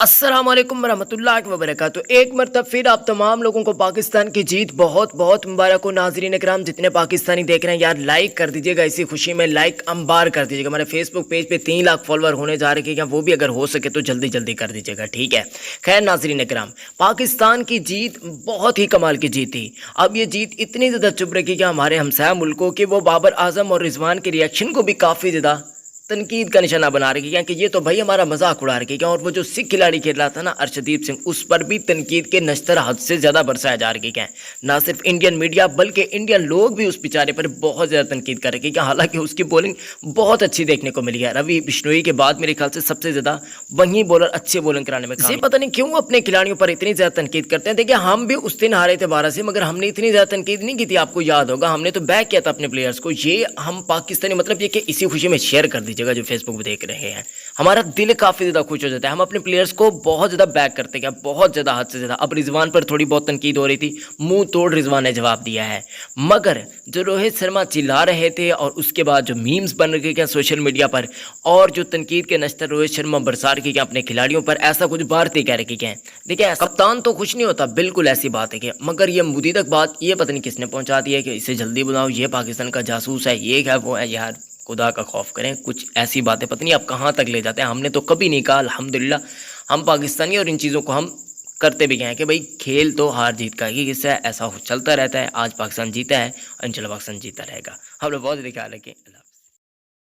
السلام علیکم ورحمۃ اللہ وبرکاتہ۔ ایک مرتبہ پھر آپ تمام لوگوں کو پاکستان کی جیت بہت بہت مبارک ہو۔ ناظرین اکرام جتنے پاکستانی دیکھ رہے ہیں یار لائک کر دیجیے گا، اسی خوشی میں لائک انبار کر دیجیے گا۔ ہمارے فیس بک پیج پہ 3 لاکھ فالوور ہونے جا رہے ہیں، وہ بھی اگر ہو سکے تو جلدی جلدی کر دیجیے گا، ٹھیک ہے؟ خیر ناظرین اکرام، پاکستان کی جیت بہت ہی کمال کی جیت تھی۔ اب یہ جیت اتنی زیادہ چپ رکھی کہ ہمارے ہمسایہ ملکوں کے وہ بابر اعظم اور رضوان کے ریئیکشن کو بھی کافی زیادہ تنقید کا نشانہ بنا رہی ہے کہ یہ تو بھائی ہمارا مذاق اڑا رہی ہے۔ اور وہ جو سکھ کھلاڑی کھیل رہا تھا نا ارشدیپ سنگھ، اس پر بھی تنقید کے نشتر حد سے زیادہ برسایا جا رہی ہے۔ نہ صرف انڈین میڈیا بلکہ انڈین لوگ بھی اس بیچارے پر بہت زیادہ تنقید کر رہے ہیں، حالانکہ اس کی بولنگ بہت اچھی دیکھنے کو ملی ہے۔ روی بشنوئی کے بعد میرے خیال سے سب سے زیادہ وہیں بولر اچھے بولنگ کرانے میں کامیاب۔ پتہ نہیں کیوں اپنے کھلاڑیوں پر اتنی زیادہ تنقید کرتے ہیں۔ دیکھیں ہم بھی اس دن ہارے تھے 12 سے، مگر ہم نے اتنی زیادہ تنقید نہیں کی تھی، آپ کو یاد ہوگا ہم نے تو بیک کیا تھا اپنے پلیئرز کو۔ یہ ہم پاکستانی مطلب یہ کہ اسی خوشی میں شیئر کر دیجیے گا جو فیس بک پہ دیکھ رہے ہیں، ہمارا دل کافی زیادہ خوش ہو جاتا ہے۔ ہم اپنے پلیئرز کو بہت زیادہ بیک کرتے ہیں، بہت زیادہ حد سے زیادہ۔ اب رضوان پر تھوڑی بہت تنقید ہو رہی تھی، منہ توڑ رضوان نے جواب دیا ہے، مگر جو روہت شرما چلا رہے تھے اور اس کے بعد جو میمز بن رہے ہیں سوشل میڈیا پر اور جو تنقید کے نشتر روہت شرما برسا رہے ہیں اپنے کھلاڑیوں پر، ایسا کچھ بھارتی کہہ رہے ہیں۔ دیکھیں کپتان تو خوش نہیں ہوتا، بالکل ایسی بات ہے کہ، مگر یہ مودی تک بات یہ پتہ نہیں کس نے پہنچا دی ہے کہ اسے جلدی بلاؤ، یہ پاکستان کا جاسوس ہے، یہ ہے وہ ہے۔ یار خدا کا خوف کریں، کچھ ایسی باتیں پتہ نہیں آپ کہاں تک لے جاتے ہیں۔ ہم نے تو کبھی نہیں کہا، الحمدللہ ہم پاکستانی اور ان چیزوں کو ہم کرتے بھی گئے ہیں کہ بھائی کھیل تو ہار جیت کا ہی حصہ ہے، ایسا چلتا رہتا ہے۔ آج پاکستان جیتا ہے، انشاءاللہ پاکستان جیتا رہے گا۔ ہم لوگ بہت خیال رکھیں۔ اللہ